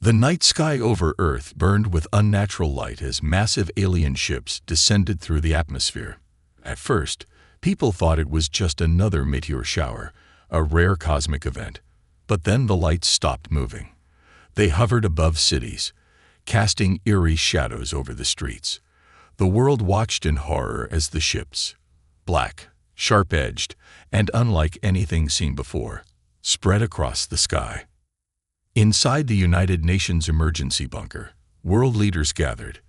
The night sky over Earth burned with unnatural light as massive alien ships descended through the atmosphere. At first, people thought it was just another meteor shower, a rare cosmic event. But then the lights stopped moving. They hovered above cities, casting eerie shadows over the streets. The world watched in horror as the ships, black, sharp-edged, and unlike anything seen before, spread across the sky. Inside the United Nations emergency bunker, world leaders gathered,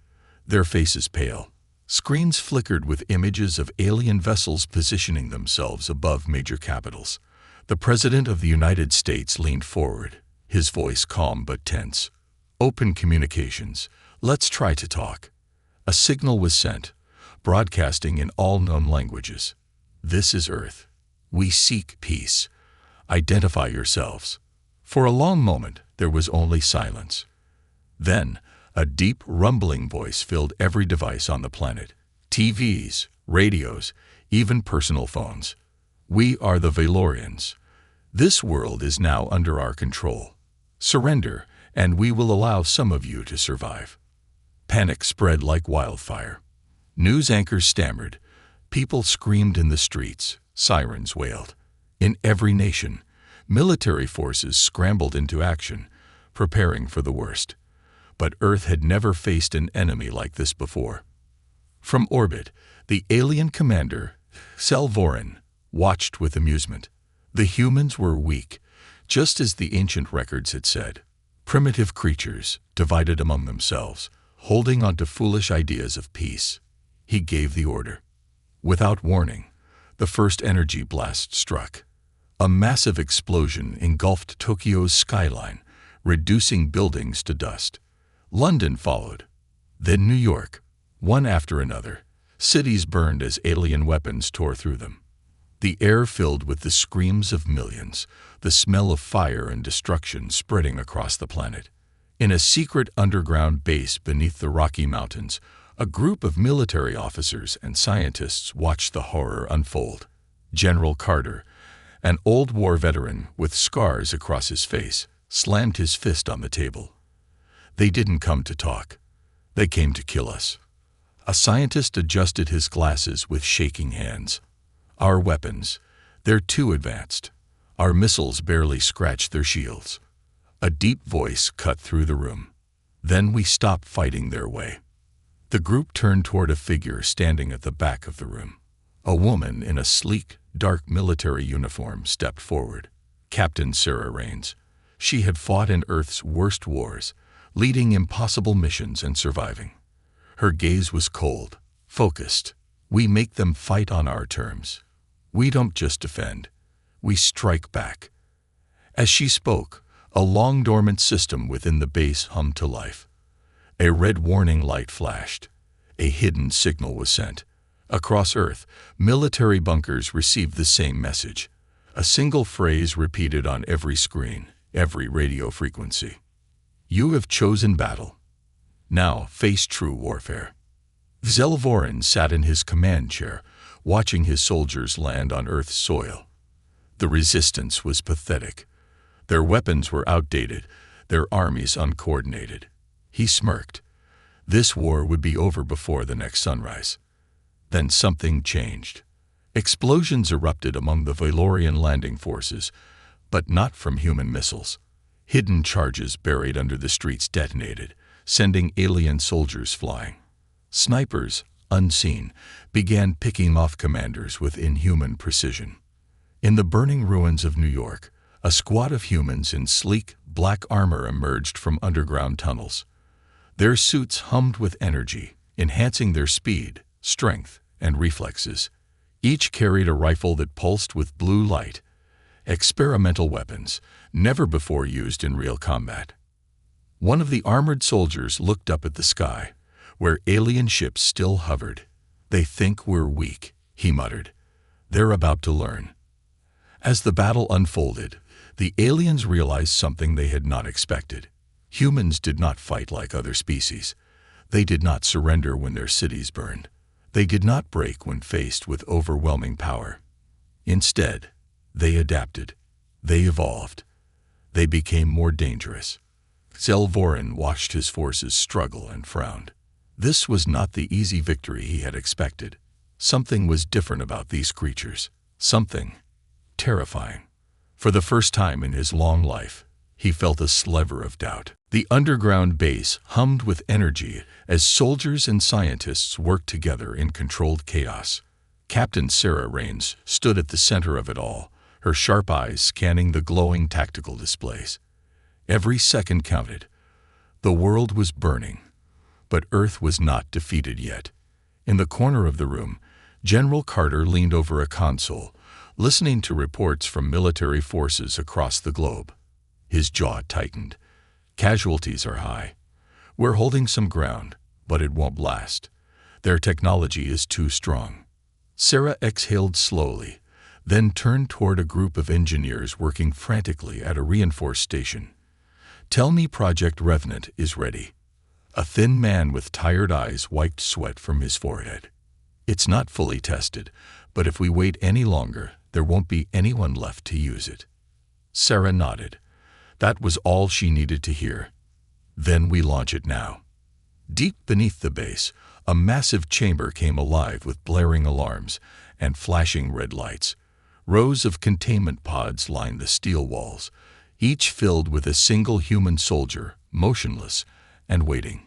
their faces pale. Screens flickered with images of alien vessels positioning themselves above major capitals. The President of the United States leaned forward, his voice calm but tense. "Open communications. Let's try to talk." A signal was sent, broadcasting in all known languages. "This is Earth. We seek peace. Identify yourselves." For a long moment, there was only silence. Then, a deep, rumbling voice filled every device on the planet. TVs, radios, even personal phones. "We are the Valorians. This world is now under our control. Surrender, and we will allow some of you to survive." Panic spread like wildfire. News anchors stammered. People screamed in the streets. Sirens wailed. In every nation, military forces scrambled into action, preparing for the worst. But Earth had never faced an enemy like this before. From orbit, the alien commander, Selvorin, watched with amusement. The humans were weak, just as the ancient records had said. Primitive creatures, divided among themselves, holding on to foolish ideas of peace. He gave the order. Without warning, the first energy blast struck. A massive explosion engulfed Tokyo's skyline, reducing buildings to dust. London followed, then New York, one after another. Cities burned as alien weapons tore through them. The air filled with the screams of millions, the smell of fire and destruction spreading across the planet. In a secret underground base beneath the Rocky Mountains, a group of military officers and scientists watched the horror unfold. General Carter, an old war veteran with scars across his face, slammed his fist on the table. "They didn't come to talk. They came to kill us." A scientist adjusted his glasses with shaking hands. "Our weapons, they're too advanced. Our missiles barely scratch their shields." A deep voice cut through the room. "Then we stop fighting their way." The group turned toward a figure standing at the back of the room. A woman in a sleek, dark military uniform stepped forward. Captain Sarah Rains. She had fought in Earth's worst wars, leading impossible missions and surviving. Her gaze was cold, focused. "We make them fight on our terms. We don't just defend. We strike back." As she spoke, a long-dormant system within the base hummed to life. A red warning light flashed. A hidden signal was sent. Across Earth, military bunkers received the same message. A single phrase repeated on every screen, every radio frequency. "You have chosen battle. Now face true warfare." Selvorin sat in his command chair, watching his soldiers land on Earth's soil. The resistance was pathetic. Their weapons were outdated, their armies uncoordinated. He smirked. This war would be over before the next sunrise. Then something changed. Explosions erupted among the Valorian landing forces, but not from human missiles. Hidden charges buried under the streets detonated, sending alien soldiers flying. Snipers, unseen, began picking off commanders with inhuman precision. In the burning ruins of New York, a squad of humans in sleek, black armor emerged from underground tunnels. Their suits hummed with energy, enhancing their speed, strength, and reflexes. Each carried a rifle that pulsed with blue light. Experimental weapons, never before used in real combat. One of the armored soldiers looked up at the sky, where alien ships still hovered. "They think we're weak," he muttered. "They're about to learn." As the battle unfolded, the aliens realized something they had not expected. Humans did not fight like other species. They did not surrender when their cities burned. They did not break when faced with overwhelming power. Instead, they adapted. They evolved. They became more dangerous. Zelvorin watched his forces struggle and frowned. This was not the easy victory he had expected. Something was different about these creatures. Something terrifying. For the first time in his long life, he felt a sliver of doubt. The underground base hummed with energy as soldiers and scientists worked together in controlled chaos. Captain Sarah Rains stood at the center of it all, her sharp eyes scanning the glowing tactical displays. Every second counted. The world was burning, but Earth was not defeated yet. In the corner of the room, General Carter leaned over a console, listening to reports from military forces across the globe. His jaw tightened. Casualties are high. We're holding some ground, but it won't last. Their technology is too strong. Sarah exhaled slowly, then turned toward a group of engineers working frantically at a reinforced station. Tell me Project Revenant is ready. A thin man with tired eyes wiped sweat from his forehead. It's not fully tested, but if we wait any longer, there won't be anyone left to use it. Sarah nodded. That was all she needed to hear. Then we launch it now. Deep beneath the base, a massive chamber came alive with blaring alarms and flashing red lights. Rows of containment pods lined the steel walls, each filled with a single human soldier, motionless and waiting.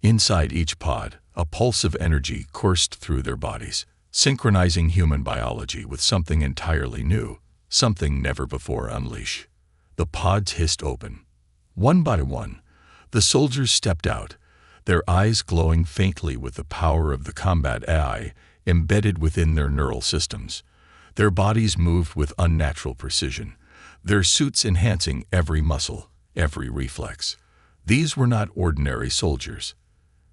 Inside each pod, a pulse of energy coursed through their bodies, synchronizing human biology with something entirely new, something never before unleashed. The pods hissed open. One by one, the soldiers stepped out, their eyes glowing faintly with the power of the combat AI embedded within their neural systems. Their bodies moved with unnatural precision, their suits enhancing every muscle, every reflex. These were not ordinary soldiers.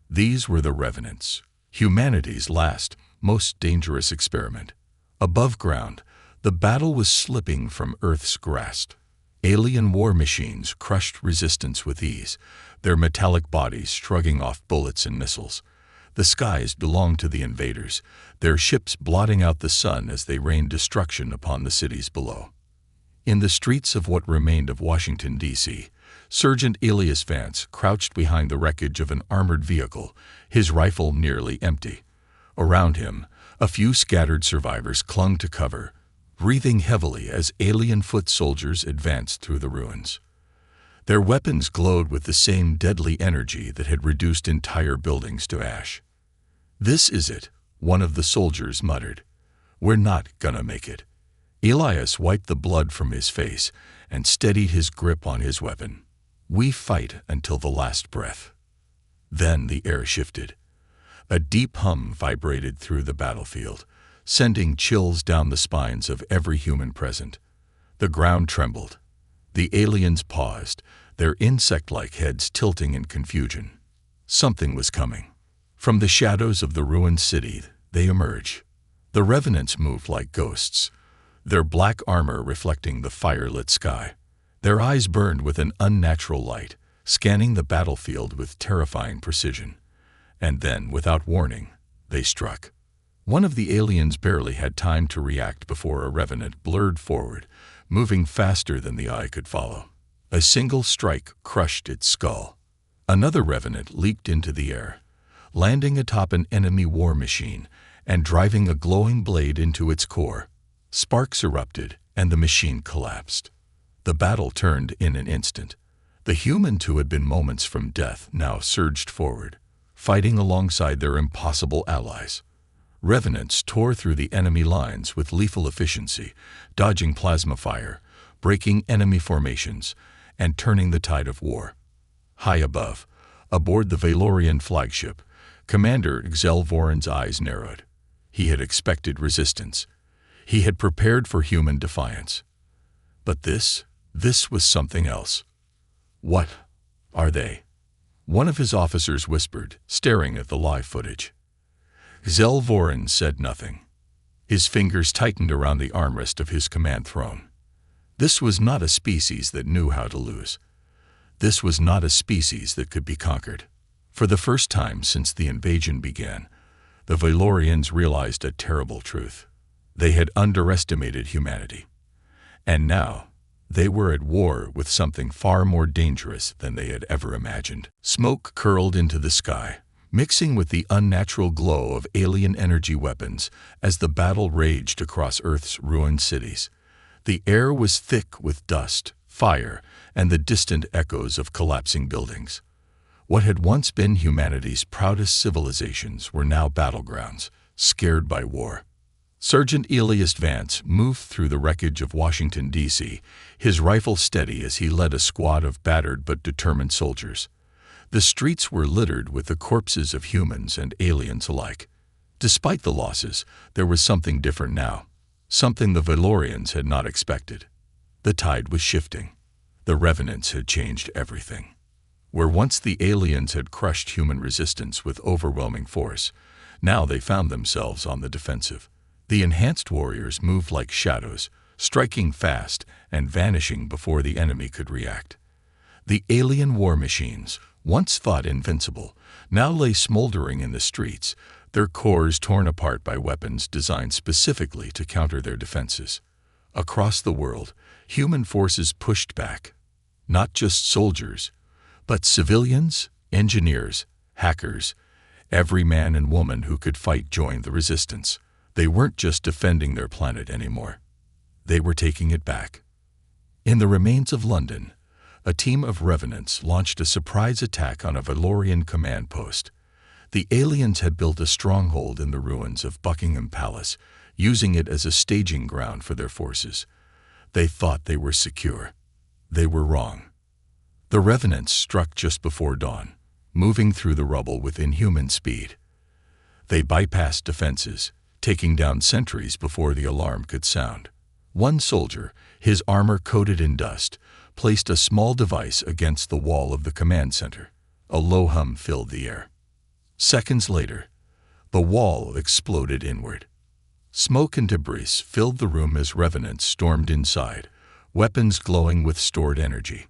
These were the Revenants, humanity's last, most dangerous experiment. Above ground, the battle was slipping from Earth's grasp. Alien war machines crushed resistance with ease, their metallic bodies shrugging off bullets and missiles. The skies belonged to the invaders, their ships blotting out the sun as they rained destruction upon the cities below. In the streets of what remained of Washington, D.C., Sergeant Elias Vance crouched behind the wreckage of an armored vehicle, his rifle nearly empty. Around him, a few scattered survivors clung to cover, breathing heavily as alien foot soldiers advanced through the ruins. Their weapons glowed with the same deadly energy that had reduced entire buildings to ash. "This is it," one of the soldiers muttered. "We're not gonna make it." Elias wiped the blood from his face and steadied his grip on his weapon. "We fight until the last breath." Then the air shifted. A deep hum vibrated through the battlefield, sending chills down the spines of every human present. The ground trembled. The aliens paused, their insect-like heads tilting in confusion. Something was coming. From the shadows of the ruined city, they emerged. The Revenants moved like ghosts, their black armor reflecting the fire-lit sky. Their eyes burned with an unnatural light, scanning the battlefield with terrifying precision. And then, without warning, they struck. One of the aliens barely had time to react before a Revenant blurred forward, moving faster than the eye could follow. A single strike crushed its skull. Another Revenant leaped into the air, landing atop an enemy war machine and driving a glowing blade into its core. Sparks erupted, and the machine collapsed. The battle turned in an instant. The humans who had been moments from death now surged forward, fighting alongside their impossible allies. Revenants tore through the enemy lines with lethal efficiency, dodging plasma fire, breaking enemy formations, and turning the tide of war. High above, aboard the Valorian flagship, Commander Zelvorin's eyes narrowed. He had expected resistance. He had prepared for human defiance. But this was something else. "What are they?" one of his officers whispered, staring at the live footage. Zelvorin said nothing. His fingers tightened around the armrest of his command throne. This was not a species that knew how to lose. This was not a species that could be conquered. For the first time since the invasion began, the Valorians realized a terrible truth. They had underestimated humanity. And now, They were at war with something far more dangerous than they had ever imagined. Smoke curled into the sky, mixing with the unnatural glow of alien energy weapons as the battle raged across Earth's ruined cities. The air was thick with dust, fire, and the distant echoes of collapsing buildings. What had once been humanity's proudest civilizations were now battlegrounds, scared by war. Sergeant Elias Vance moved through the wreckage of Washington, D.C., his rifle steady as he led a squad of battered but determined soldiers. The streets were littered with the corpses of humans and aliens alike. Despite the losses, there was something different now, something the Valorians had not expected. The tide was shifting. The Revenants had changed everything. Where once the aliens had crushed human resistance with overwhelming force, now they found themselves on the defensive. The enhanced warriors moved like shadows, striking fast and vanishing before the enemy could react. The alien war machines, once thought invincible, now lay smoldering in the streets, their cores torn apart by weapons designed specifically to counter their defenses. Across the world, human forces pushed back. Not just soldiers, but civilians, engineers, hackers. Every man and woman who could fight joined the resistance. They weren't just defending their planet anymore. They were taking it back. In the remains of London, a team of Revenants launched a surprise attack on a Valorian command post. The aliens had built a stronghold in the ruins of Buckingham Palace, using it as a staging ground for their forces. They thought they were secure. They were wrong. The Revenants struck just before dawn, moving through the rubble with inhuman speed. They bypassed defenses, taking down sentries before the alarm could sound. One soldier, his armor coated in dust, placed a small device against the wall of the command center. A low hum filled the air. Seconds later, the wall exploded inward. Smoke and debris filled the room as Revenants stormed inside, weapons glowing with stored energy.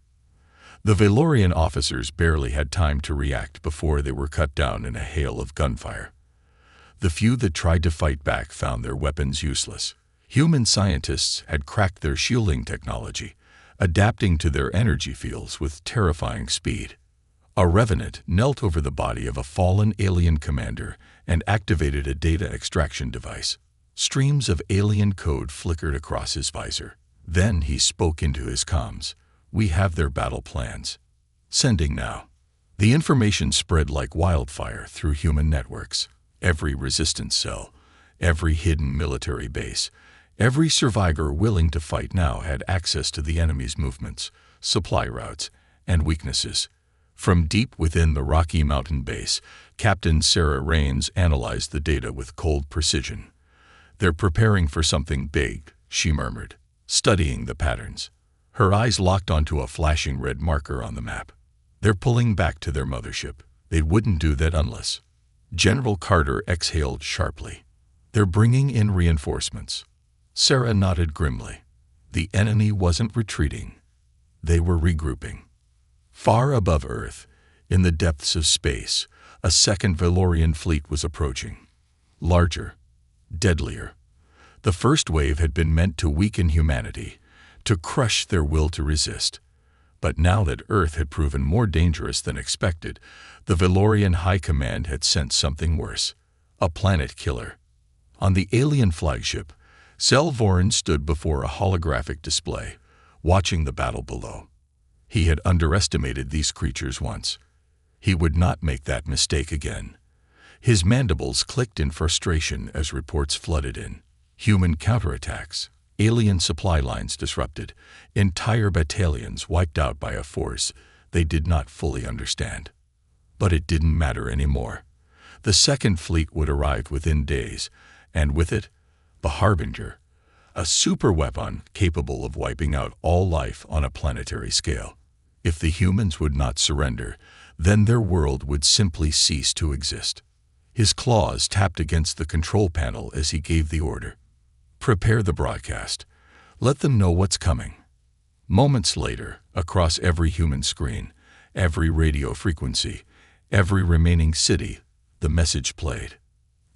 The Valorian officers barely had time to react before they were cut down in a hail of gunfire. The few that tried to fight back found their weapons useless. Human scientists had cracked their shielding technology, adapting to their energy fields with terrifying speed. A Revenant knelt over the body of a fallen alien commander and activated a data extraction device. Streams of alien code flickered across his visor. Then he spoke into his comms. "We have their battle plans. Sending now." The information spread like wildfire through human networks. Every resistance cell, every hidden military base, every survivor willing to fight now had access to the enemy's movements, supply routes, and weaknesses. From deep within the Rocky Mountain base, Captain Sarah Rains analyzed the data with cold precision. "They're preparing for something big," she murmured, studying the patterns. Her eyes locked onto a flashing red marker on the map. "They're pulling back to their mothership. They wouldn't do that unless—" General Carter exhaled sharply. "They're bringing in reinforcements." Sarah nodded grimly. The enemy wasn't retreating. They were regrouping. Far above Earth, in the depths of space, a second Valorian fleet was approaching. Larger, deadlier. The first wave had been meant to weaken humanity, to crush their will to resist. But now that Earth had proven more dangerous than expected, the Valorian High Command had sensed something worse, a planet killer. On the alien flagship, Selvorin stood before a holographic display, watching the battle below. He had underestimated these creatures once. He would not make that mistake again. His mandibles clicked in frustration as reports flooded in. Human counterattacks, alien supply lines disrupted, entire battalions wiped out by a force they did not fully understand. But it didn't matter anymore. The second fleet would arrive within days, and with it, the Harbinger, a superweapon capable of wiping out all life on a planetary scale. If the humans would not surrender, then their world would simply cease to exist. His claws tapped against the control panel as he gave the order. "Prepare the broadcast. Let them know what's coming." Moments later, across every human screen, every radio frequency, every remaining city, the message played.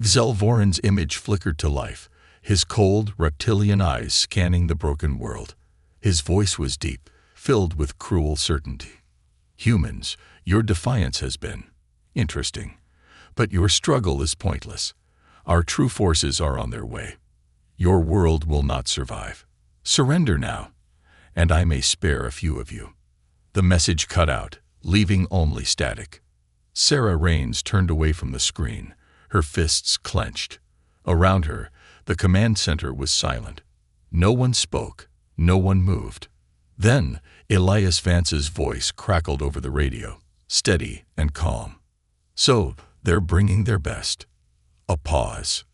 Zelvorin's image flickered to life, his cold, reptilian eyes scanning the broken world. His voice was deep, filled with cruel certainty. "Humans, your defiance has been interesting, but your struggle is pointless. Our true forces are on their way. Your world will not survive. Surrender now, and I may spare a few of you." The message cut out, leaving only static. Sarah Raines turned away from the screen, her fists clenched. Around her, the command center was silent. No one spoke, no one moved. Then, Elias Vance's voice crackled over the radio, steady and calm. "So, they're bringing their best." A pause.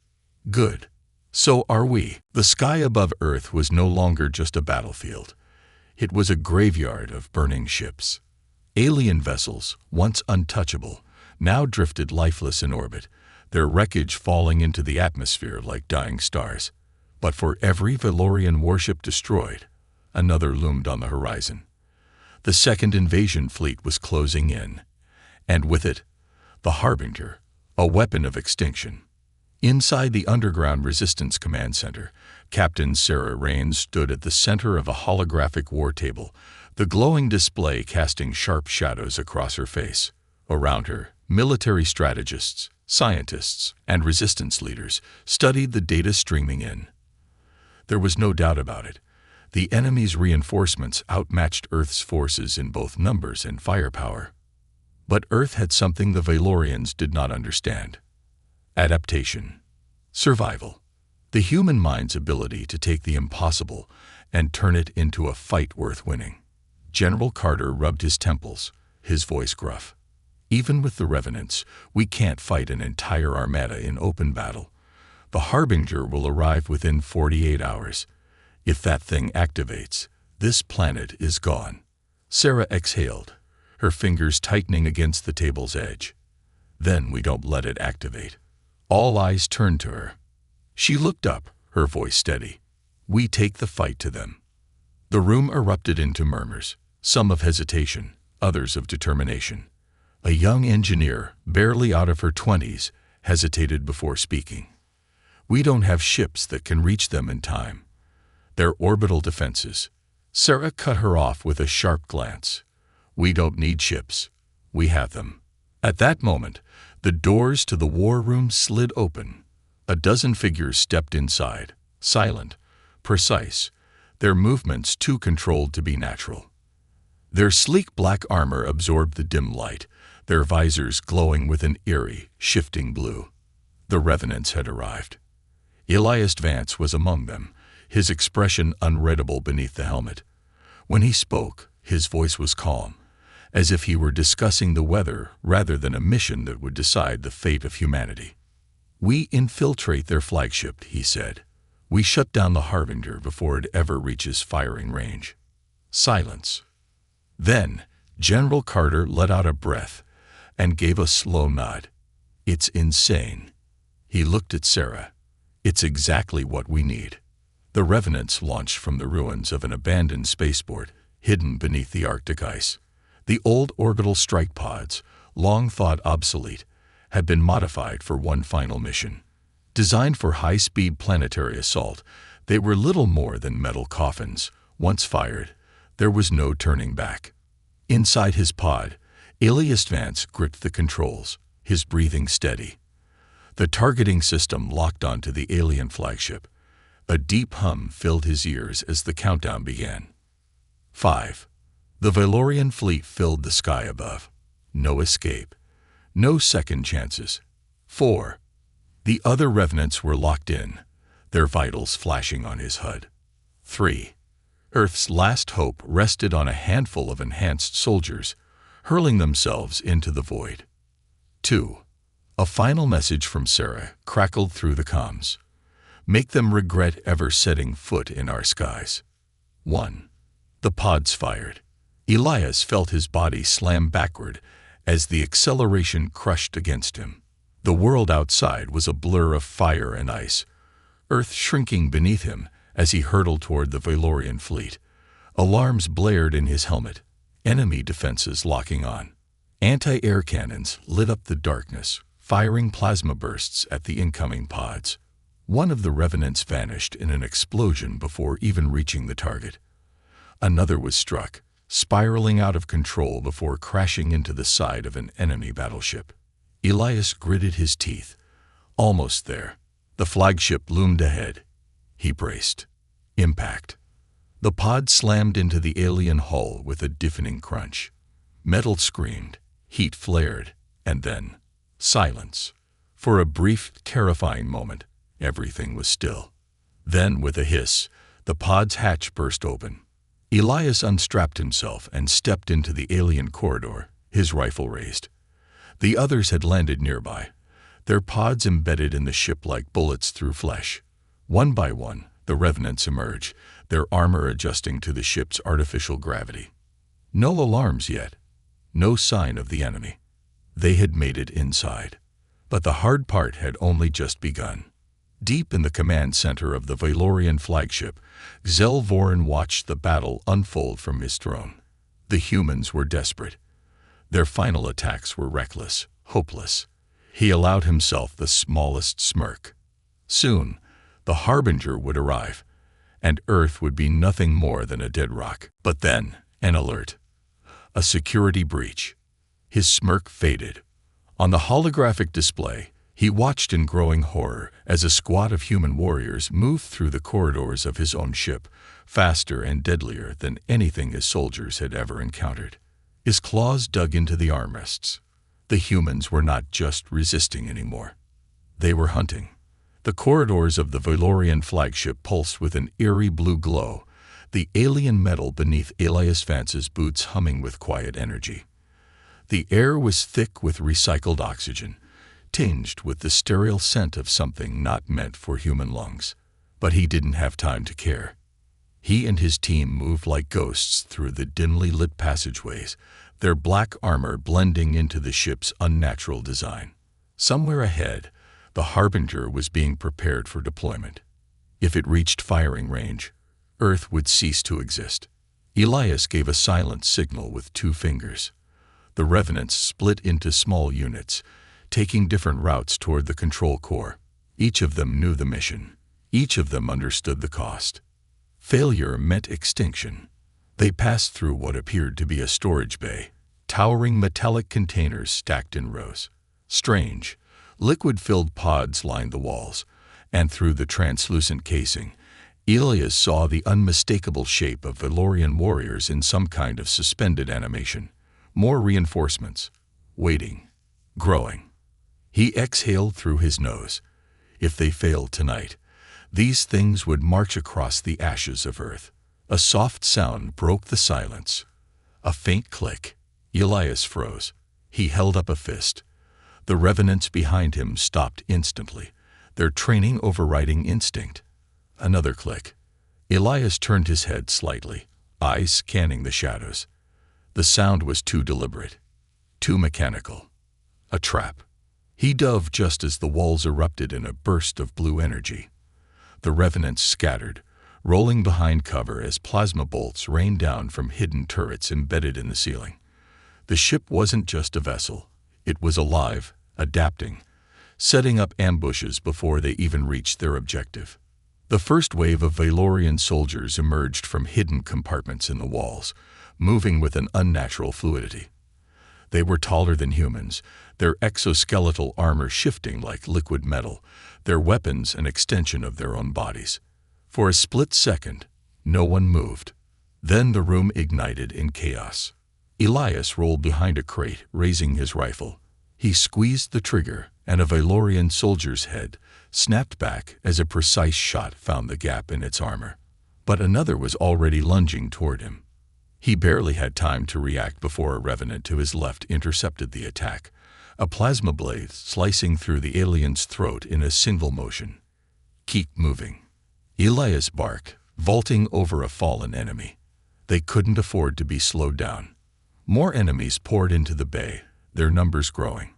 "Good. So are we." The sky above Earth was no longer just a battlefield. It was a graveyard of burning ships. Alien vessels, once untouchable, now drifted lifeless in orbit, their wreckage falling into the atmosphere like dying stars. But for every Valorian warship destroyed, another loomed on the horizon. The second invasion fleet was closing in, and with it, the Harbinger, a weapon of extinction. Inside the underground resistance command center, Captain Sarah Raines stood at the center of a holographic war table, the glowing display casting sharp shadows across her face. Around her, military strategists, scientists, and resistance leaders studied the data streaming in. There was no doubt about it. The enemy's reinforcements outmatched Earth's forces in both numbers and firepower. But Earth had something the Valorians did not understand: adaptation, survival, the human mind's ability to take the impossible and turn it into a fight worth winning. General Carter rubbed his temples, his voice gruff. "Even with the Revenants, we can't fight an entire armada in open battle. The Harbinger will arrive within 48 hours. If that thing activates, this planet is gone." Sarah exhaled, her fingers tightening against the table's edge. "Then we don't let it activate." All eyes turned to her. She looked up, her voice steady. "We take the fight to them." The room erupted into murmurs, some of hesitation, others of determination. A young engineer, barely out of her 20s, hesitated before speaking. "We don't have ships that can reach them in time. They're orbital defenses." Sarah cut her off with a sharp glance. "We don't need ships. We have them." At that moment, the doors to the war room slid open. A dozen figures stepped inside, silent, precise, their movements too controlled to be natural. Their sleek black armor absorbed the dim light, their visors glowing with an eerie, shifting blue. The Revenants had arrived. Elias Vance was among them, his expression unreadable beneath the helmet. When he spoke, his voice was calm, as if he were discussing the weather rather than a mission that would decide the fate of humanity. "We infiltrate their flagship," he said. "We shut down the Harbinger before it ever reaches firing range." Silence. Then, General Carter let out a breath and gave a slow nod. "It's insane." He looked at Sarah. "It's exactly what we need." The Revenants launched from the ruins of an abandoned spaceport, hidden beneath the Arctic ice. The old orbital strike pods, long thought obsolete, had been modified for one final mission. Designed for high-speed planetary assault, they were little more than metal coffins. Once fired, there was no turning back. Inside his pod, Elias Vance gripped the controls, his breathing steady. The targeting system locked onto the alien flagship. A deep hum filled his ears as the countdown began. 5. The Valorian fleet filled the sky above. No escape. No second chances. 4. The other Revenants were locked in, their vitals flashing on his HUD. 3. Earth's last hope rested on a handful of enhanced soldiers, hurling themselves into the void. 2. A final message from Sarah crackled through the comms. "Make them regret ever setting foot in our skies." 1. The pods fired. Elias felt his body slam backward as the acceleration crushed against him. The world outside was a blur of fire and ice, Earth shrinking beneath him as he hurtled toward the Valorian fleet. Alarms blared in his helmet, enemy defenses locking on. Anti-air cannons lit up the darkness, firing plasma bursts at the incoming pods. One of the Revenants vanished in an explosion before even reaching the target. Another was struck, spiraling out of control before crashing into the side of an enemy battleship. Elias gritted his teeth. Almost there. The flagship loomed ahead. He braced. Impact. The pod slammed into the alien hull with a deafening crunch. Metal screamed, heat flared, and then silence. For a brief, terrifying moment, everything was still. Then, with a hiss, the pod's hatch burst open. Elias unstrapped himself and stepped into the alien corridor, his rifle raised. The others had landed nearby, their pods embedded in the ship like bullets through flesh. One by one, the revenants emerged, their armor adjusting to the ship's artificial gravity. No alarms yet. No sign of the enemy. They had made it inside. But the hard part had only just begun. Deep in the command center of the Valorian flagship, Zelvoran watched the battle unfold from his throne. The humans were desperate. Their final attacks were reckless, hopeless. He allowed himself the smallest smirk. Soon, the Harbinger would arrive, and Earth would be nothing more than a dead rock. But then, an alert. A security breach. His smirk faded. On the holographic display, he watched in growing horror as a squad of human warriors moved through the corridors of his own ship, faster and deadlier than anything his soldiers had ever encountered. His claws dug into the armrests. The humans were not just resisting anymore. They were hunting. The corridors of the Valorian flagship pulsed with an eerie blue glow, the alien metal beneath Elias Vance's boots humming with quiet energy. The air was thick with recycled oxygen, tinged with the sterile scent of something not meant for human lungs. But he didn't have time to care. He and his team moved like ghosts through the dimly lit passageways, their black armor blending into the ship's unnatural design. Somewhere ahead, the Harbinger was being prepared for deployment. If it reached firing range, Earth would cease to exist. Elias gave a silent signal with 2 fingers. The revenants split into small units, taking different routes toward the control core. Each of them knew the mission. Each of them understood the cost. Failure meant extinction. They passed through what appeared to be a storage bay, towering metallic containers stacked in rows. Strange, liquid-filled pods lined the walls, and through the translucent casing, Elias saw the unmistakable shape of Valorian warriors in some kind of suspended animation. More reinforcements. Waiting. Growing. He exhaled through his nose. If they failed tonight, these things would march across the ashes of Earth. A soft sound broke the silence. A faint click. Elias froze. He held up a fist. The revenants behind him stopped instantly, their training overriding instinct. Another click. Elias turned his head slightly, eyes scanning the shadows. The sound was too deliberate, too mechanical. A trap. He dove just as the walls erupted in a burst of blue energy. The revenants scattered, rolling behind cover as plasma bolts rained down from hidden turrets embedded in the ceiling. The ship wasn't just a vessel. It was alive, adapting, setting up ambushes before they even reached their objective. The first wave of Valorian soldiers emerged from hidden compartments in the walls, moving with an unnatural fluidity. They were taller than humans, their exoskeletal armor shifting like liquid metal, their weapons an extension of their own bodies. For a split second, no one moved. Then the room ignited in chaos. Elias rolled behind a crate, raising his rifle. He squeezed the trigger, and a Valorian soldier's head snapped back as a precise shot found the gap in its armor. But another was already lunging toward him. He barely had time to react before a revenant to his left intercepted the attack, a plasma blade slicing through the alien's throat in a single motion. Keep moving. Elias barked, vaulting over a fallen enemy. They couldn't afford to be slowed down. More enemies poured into the bay, their numbers growing.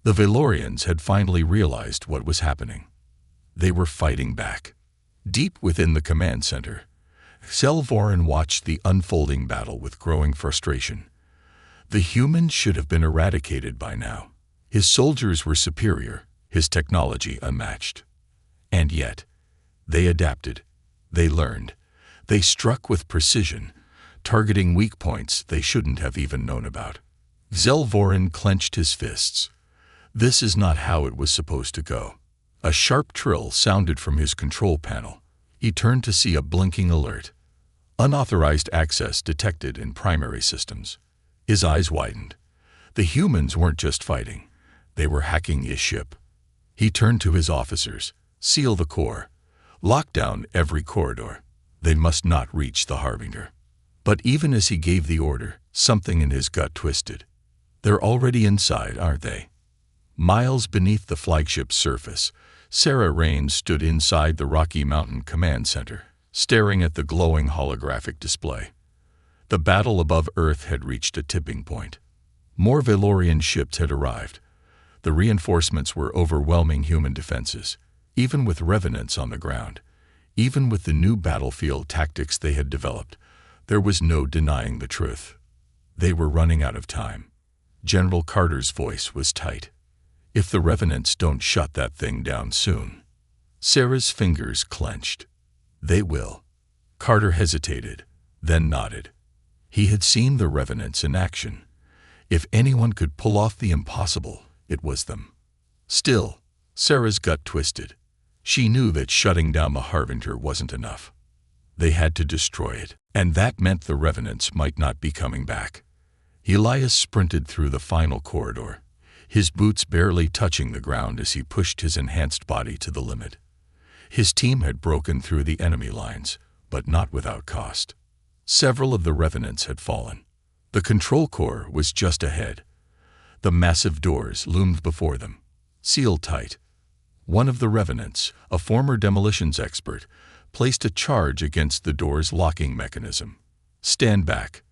The Valorians had finally realized what was happening. They were fighting back. Deep within the command center, Zelvoran watched the unfolding battle with growing frustration. The humans should have been eradicated by now. His soldiers were superior, his technology unmatched. And yet, they adapted. They learned. They struck with precision, targeting weak points they shouldn't have even known about. Zelvorin clenched his fists. This is not how it was supposed to go. A sharp trill sounded from his control panel. He turned to see a blinking alert. Unauthorized access detected in primary systems. His eyes widened. The humans weren't just fighting. They were hacking his ship. He turned to his officers. Seal the core. Lock down every corridor. They must not reach the Harbinger. But even as he gave the order, something in his gut twisted. They're already inside, aren't they? Miles beneath the flagship's surface, Sarah Raines stood inside the Rocky Mountain Command Center, staring at the glowing holographic display. The battle above Earth had reached a tipping point. More Valorian ships had arrived. The reinforcements were overwhelming human defenses, even with revenants on the ground. Even with the new battlefield tactics they had developed, there was no denying the truth. They were running out of time. General Carter's voice was tight. If the revenants don't shut that thing down soon. Sarah's fingers clenched. They will. Carter hesitated, then nodded. He had seen the revenants in action. If anyone could pull off the impossible, it was them. Still, Sarah's gut twisted. She knew that shutting down the Harbinger wasn't enough. They had to destroy it, and that meant the revenants might not be coming back. Elias sprinted through the final corridor, his boots barely touching the ground as he pushed his enhanced body to the limit. His team had broken through the enemy lines, but not without cost. Several of the revenants had fallen. The control core was just ahead. The massive doors loomed before them, sealed tight. One of the revenants, a former demolitions expert, placed a charge against the door's locking mechanism. Stand back.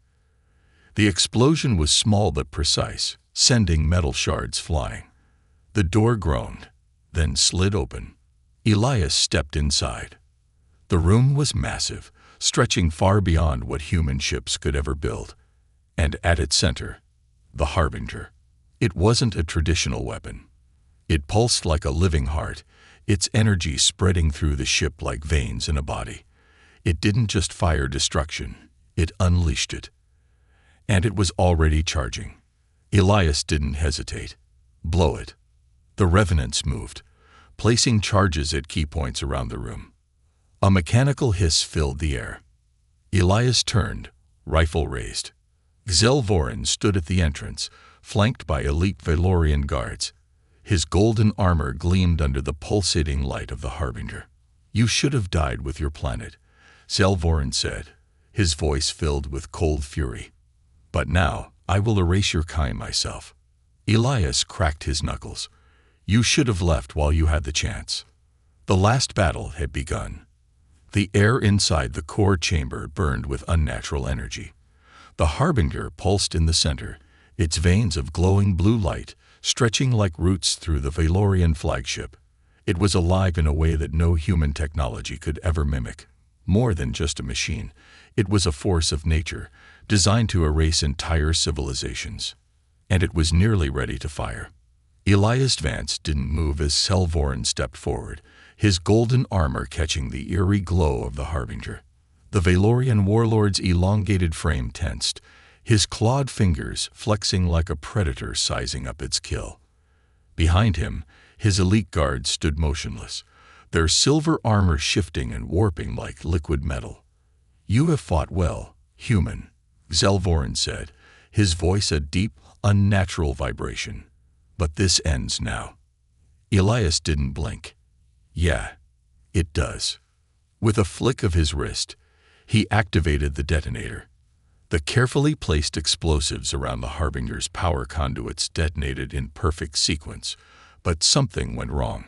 The explosion was small but precise, sending metal shards flying. The door groaned, then slid open. Elias stepped inside. The room was massive, stretching far beyond what human ships could ever build. And at its center, the Harbinger. It wasn't a traditional weapon. It pulsed like a living heart, its energy spreading through the ship like veins in a body. It didn't just fire destruction, it unleashed it. And it was already charging. Elias didn't hesitate. Blow it. The revenants moved, placing charges at key points around the room. A mechanical hiss filled the air. Elias turned, rifle raised. Zelvorin stood at the entrance, flanked by elite Valorian guards. His golden armor gleamed under the pulsating light of the Harbinger. "You should have died with your planet," Zelvorin said, his voice filled with cold fury. "But now, I will erase your kind myself." Elias cracked his knuckles. "You should have left while you had the chance." The last battle had begun. The air inside the core chamber burned with unnatural energy. The Harbinger pulsed in the center, its veins of glowing blue light stretching like roots through the Valorian flagship. It was alive in a way that no human technology could ever mimic. More than just a machine, it was a force of nature, designed to erase entire civilizations. And it was nearly ready to fire. Elias Vance didn't move as Zelvorin stepped forward, his golden armor catching the eerie glow of the Harbinger. The Valorian warlord's elongated frame tensed, his clawed fingers flexing like a predator sizing up its kill. Behind him, his elite guards stood motionless, their silver armor shifting and warping like liquid metal. "You have fought well, human," Zelvorin said, his voice a deep, unnatural vibration. "But this ends now." Elias didn't blink. "Yeah, it does." With a flick of his wrist, he activated the detonator. The carefully placed explosives around the Harbinger's power conduits detonated in perfect sequence, but something went wrong.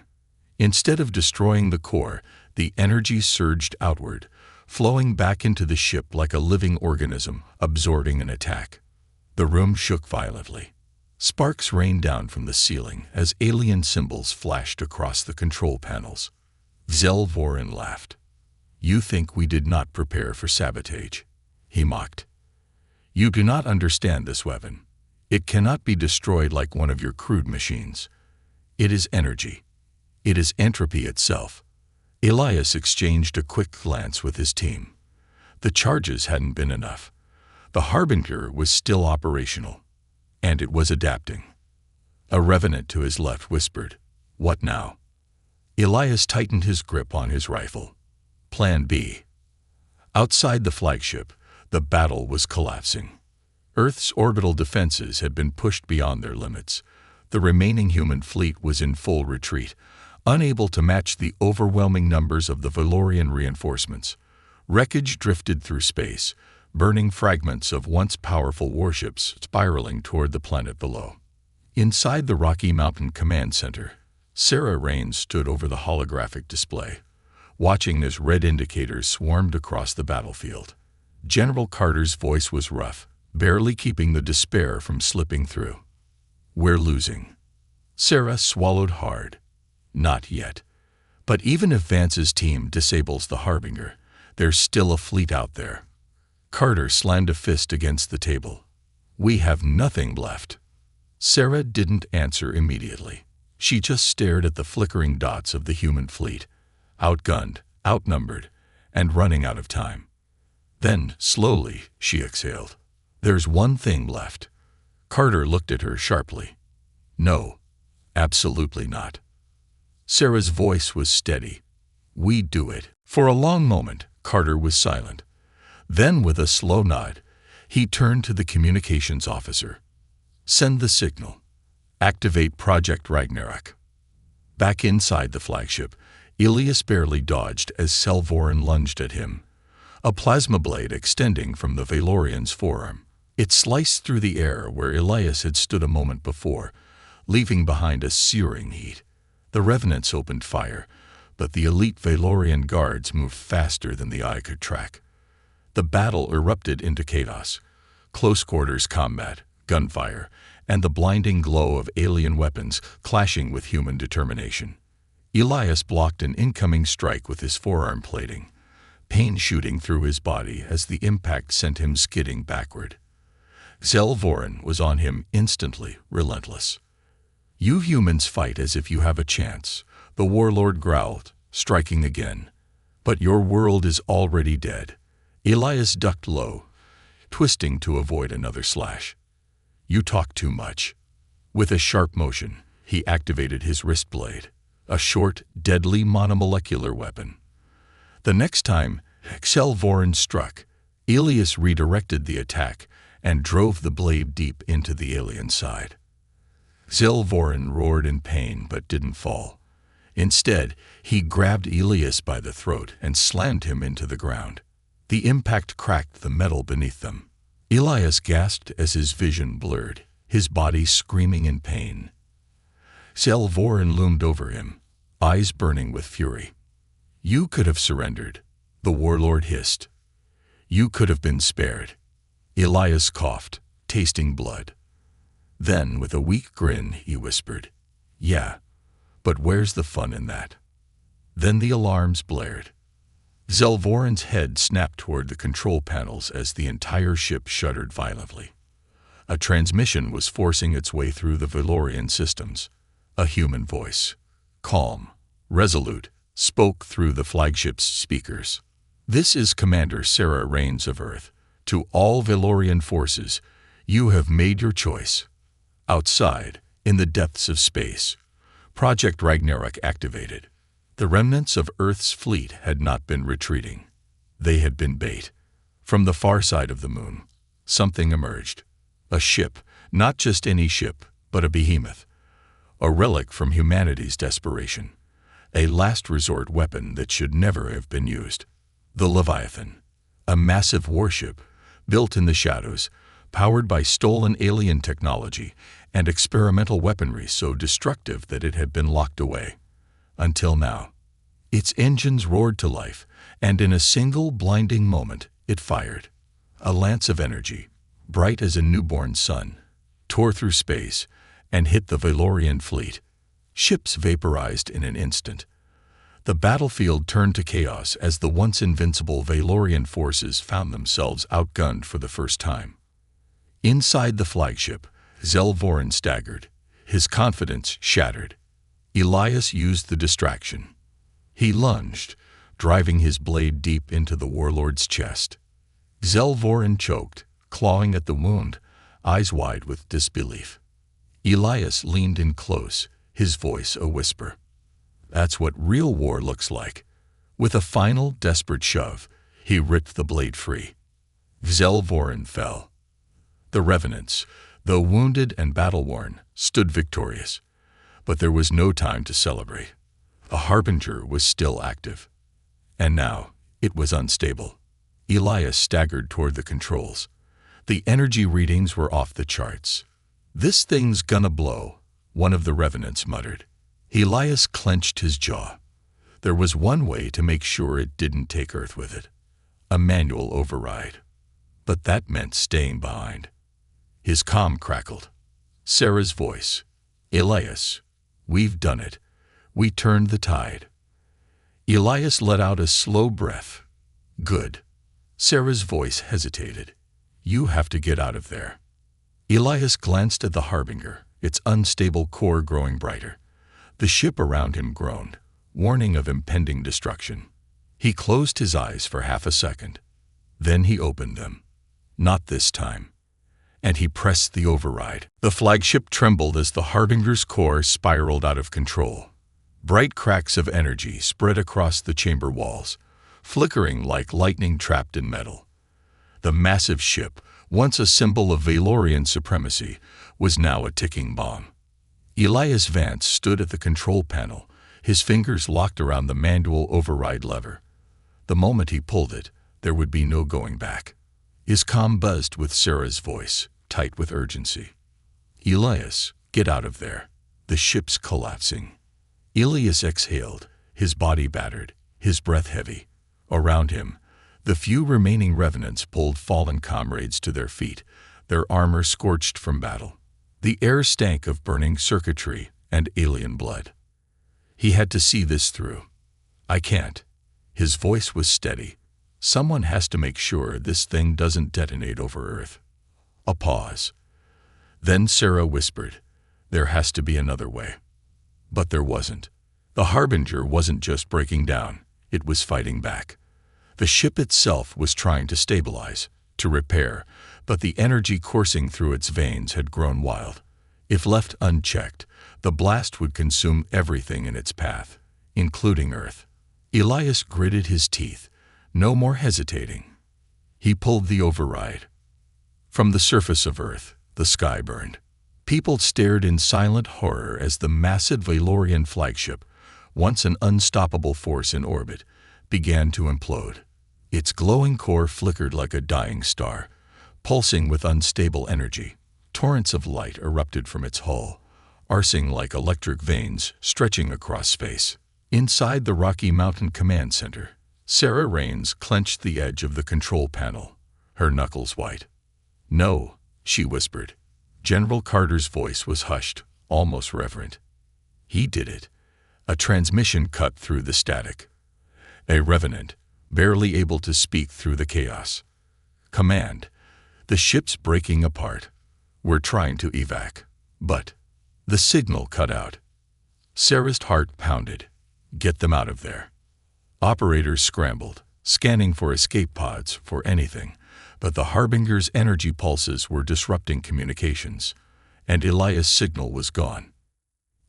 Instead of destroying the core, the energy surged outward, flowing back into the ship like a living organism absorbing an attack. The room shook violently. Sparks rained down from the ceiling as alien symbols flashed across the control panels. Zelvorin laughed. "You think we did not prepare for sabotage," he mocked. "You do not understand this weapon. It cannot be destroyed like one of your crude machines. It is energy. It is entropy itself." Elias exchanged a quick glance with his team. The charges hadn't been enough. The Harbinger was still operational, and it was adapting. A revenant to his left whispered, "What now?" Elias tightened his grip on his rifle. Plan B. Outside the flagship, the battle was collapsing. Earth's orbital defenses had been pushed beyond their limits. The remaining human fleet was in full retreat, unable to match the overwhelming numbers of the Valorian reinforcements. Wreckage drifted through space, burning fragments of once powerful warships spiraling toward the planet below. Inside the Rocky Mountain Command Center, Sarah Raines stood over the holographic display, watching as red indicators swarmed across the battlefield. General Carter's voice was rough, barely keeping the despair from slipping through. "We're losing." Sarah swallowed hard. Not yet. But even if Vance's team disables the Harbinger, there's still a fleet out there. Carter slammed a fist against the table. "We have nothing left." Sarah didn't answer immediately. She just stared at the flickering dots of the human fleet, outgunned, outnumbered, and running out of time. Then, slowly, she exhaled. "There's one thing left." Carter looked at her sharply. "No, absolutely not." Sarah's voice was steady. "We do it." For a long moment, Carter was silent. Then, with a slow nod, he turned to the communications officer. "Send the signal. Activate Project Ragnarok." Back inside the flagship, Elias barely dodged as Selvoran lunged at him, a plasma blade extending from the Valorian's forearm. It sliced through the air where Elias had stood a moment before, leaving behind a searing heat. The revenants opened fire, but the elite Valorian guards moved faster than the eye could track. The battle erupted into chaos. Close-quarters combat, gunfire, and the blinding glow of alien weapons clashing with human determination. Elias blocked an incoming strike with his forearm plating, pain shooting through his body as the impact sent him skidding backward. Selvoran was on him instantly, relentless. "You humans fight as if you have a chance," the warlord growled, striking again. "But your world is already dead." Elias ducked low, twisting to avoid another slash. "You talk too much." With a sharp motion, he activated his wrist blade, a short, deadly monomolecular weapon. The next time Selvoran struck, Elias redirected the attack and drove the blade deep into the alien's side. Selvoran roared in pain but didn't fall. Instead, he grabbed Elias by the throat and slammed him into the ground. The impact cracked the metal beneath them. Elias gasped as his vision blurred, his body screaming in pain. Selvoran loomed over him, eyes burning with fury. "You could have surrendered," the warlord hissed. "You could have been spared." Elias coughed, tasting blood. Then, with a weak grin, he whispered, "Yeah, but where's the fun in that?" Then the alarms blared. Selvoran's head snapped toward the control panels as the entire ship shuddered violently. A transmission was forcing its way through the Valorian systems. A human voice, calm, resolute, spoke through the flagship's speakers. "This is Commander Sarah Raines of Earth. To all Valorian forces, you have made your choice. Outside, in the depths of space, Project Ragnarok activated. The remnants of Earth's fleet had not been retreating. They had been bait. From the far side of the moon, something emerged. A ship, not just any ship, but a behemoth. A relic from humanity's desperation. A last resort weapon that should never have been used. The Leviathan. A massive warship, built in the shadows, powered by stolen alien technology and experimental weaponry so destructive that it had been locked away. Until now. Its engines roared to life, and in a single blinding moment, it fired. A lance of energy, bright as a newborn sun, tore through space and hit the Valorian fleet. Ships vaporized in an instant. The battlefield turned to chaos as the once invincible Valorian forces found themselves outgunned for the first time. Inside the flagship, Selvoran staggered, his confidence shattered. Elias used the distraction. He lunged, driving his blade deep into the warlord's chest. Selvoran choked, clawing at the wound, eyes wide with disbelief. Elias leaned in close, his voice a whisper. That's what real war looks like. With a final, desperate shove, he ripped the blade free. Xelvorin fell. The revenants, though wounded and battle-worn, stood victorious. But there was no time to celebrate. A harbinger was still active. And now, it was unstable. Elias staggered toward the controls. The energy readings were off the charts. "This thing's gonna blow," one of the revenants muttered. Elias clenched his jaw. There was one way to make sure it didn't take Earth with it. A manual override. But that meant staying behind. His comm crackled. Sarah's voice. "Elias, we've done it. We turned the tide." Elias let out a slow breath. "Good." Sarah's voice hesitated. "You have to get out of there." Elias glanced at the Harbinger, its unstable core growing brighter. The ship around him groaned, warning of impending destruction. He closed his eyes for half a second. Then he opened them. Not this time. And he pressed the override. The flagship trembled as the Harbinger's core spiraled out of control. Bright cracks of energy spread across the chamber walls, flickering like lightning trapped in metal. The massive ship, once a symbol of Valorian supremacy, was now a ticking bomb. Elias Vance stood at the control panel, his fingers locked around the manual override lever. The moment he pulled it, there would be no going back. His comm buzzed with Sarah's voice, tight with urgency. "Elias, get out of there. The ship's collapsing." Elias exhaled, his body battered, his breath heavy. Around him, the few remaining revenants pulled fallen comrades to their feet, their armor scorched from battle. The air stank of burning circuitry and alien blood. He had to see this through. "I can't." His voice was steady. "Someone has to make sure this thing doesn't detonate over Earth." A pause. Then Sarah whispered, "There has to be another way." But there wasn't. The Harbinger wasn't just breaking down, it was fighting back. The ship itself was trying to stabilize, to repair, but the energy coursing through its veins had grown wild. If left unchecked, the blast would consume everything in its path, including Earth. Elias gritted his teeth. No more hesitating. He pulled the override. From the surface of Earth, the sky burned. People stared in silent horror as the massive Valorian flagship, once an unstoppable force in orbit, began to implode. Its glowing core flickered like a dying star, pulsing with unstable energy. Torrents of light erupted from its hull, arcing like electric veins stretching across space. Inside the Rocky Mountain Command Center, Sarah Rains clenched the edge of the control panel, her knuckles white. "No," she whispered. General Carter's voice was hushed, almost reverent. "He did it." A transmission cut through the static. A revenant, barely able to speak through the chaos. "Command, the ship's breaking apart. We're trying to evac." But the signal cut out. Sarah's heart pounded. Get them out of there. Operators scrambled, scanning for escape pods, for anything, but the Harbinger's energy pulses were disrupting communications, and Elias' signal was gone.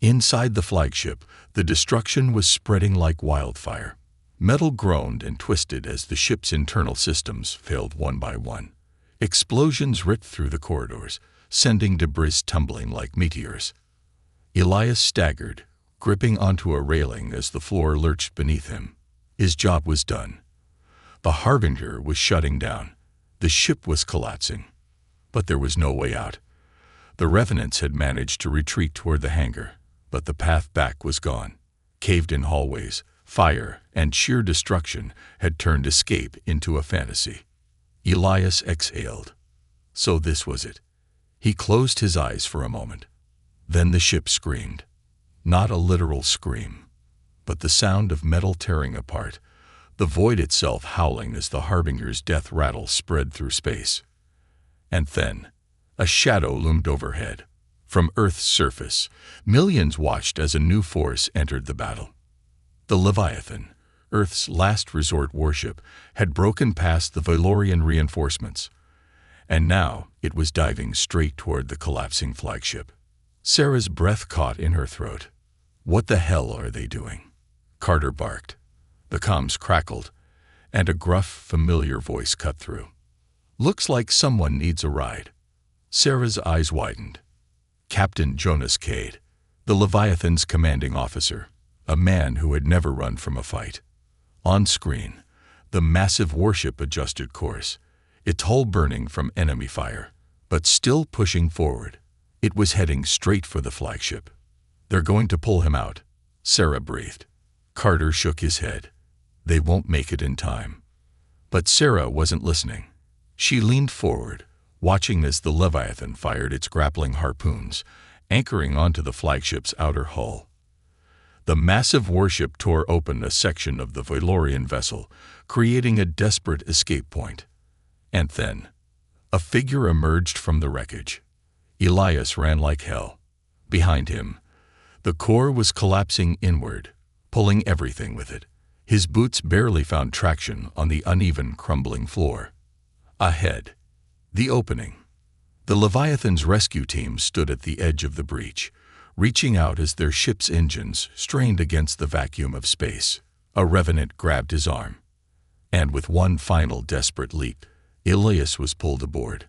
Inside the flagship, the destruction was spreading like wildfire. Metal groaned and twisted as the ship's internal systems failed one by one. Explosions ripped through the corridors, sending debris tumbling like meteors. Elias staggered, gripping onto a railing as the floor lurched beneath him. His job was done. The Harbinger was shutting down. The ship was collapsing. But there was no way out. The revenants had managed to retreat toward the hangar, but the path back was gone. Caved-in hallways, fire, and sheer destruction had turned escape into a fantasy. Elias exhaled. So this was it. He closed his eyes for a moment. Then the ship screamed. Not a literal scream, but the sound of metal tearing apart, the void itself howling as the Harbinger's death rattle spread through space. And then, a shadow loomed overhead. From Earth's surface, millions watched as a new force entered the battle. The Leviathan, Earth's last resort warship, had broken past the Valorian reinforcements. and now it was diving straight toward the collapsing flagship. Sarah's breath caught in her throat. "What the hell are they doing?" Carter barked. The comms crackled, and a gruff, familiar voice cut through. "Looks like someone needs a ride." Sarah's eyes widened. Captain Jonas Cade, the Leviathan's commanding officer, a man who had never run from a fight. On screen, the massive warship adjusted course, its hull burning from enemy fire, but still pushing forward. It was heading straight for the flagship. "They're going to pull him out," Sarah breathed. Carter shook his head. "They won't make it in time." But Sarah wasn't listening. She leaned forward, watching as the Leviathan fired its grappling harpoons, anchoring onto the flagship's outer hull. The massive warship tore open a section of the Valorian vessel, creating a desperate escape point. And then, a figure emerged from the wreckage. Elias ran like hell. Behind him, the core was collapsing inward, pulling everything with it. His boots barely found traction on the uneven, crumbling floor. Ahead, the opening. The Leviathan's rescue team stood at the edge of the breach, reaching out as their ship's engines strained against the vacuum of space. A revenant grabbed his arm, and with one final desperate leap, Elias was pulled aboard.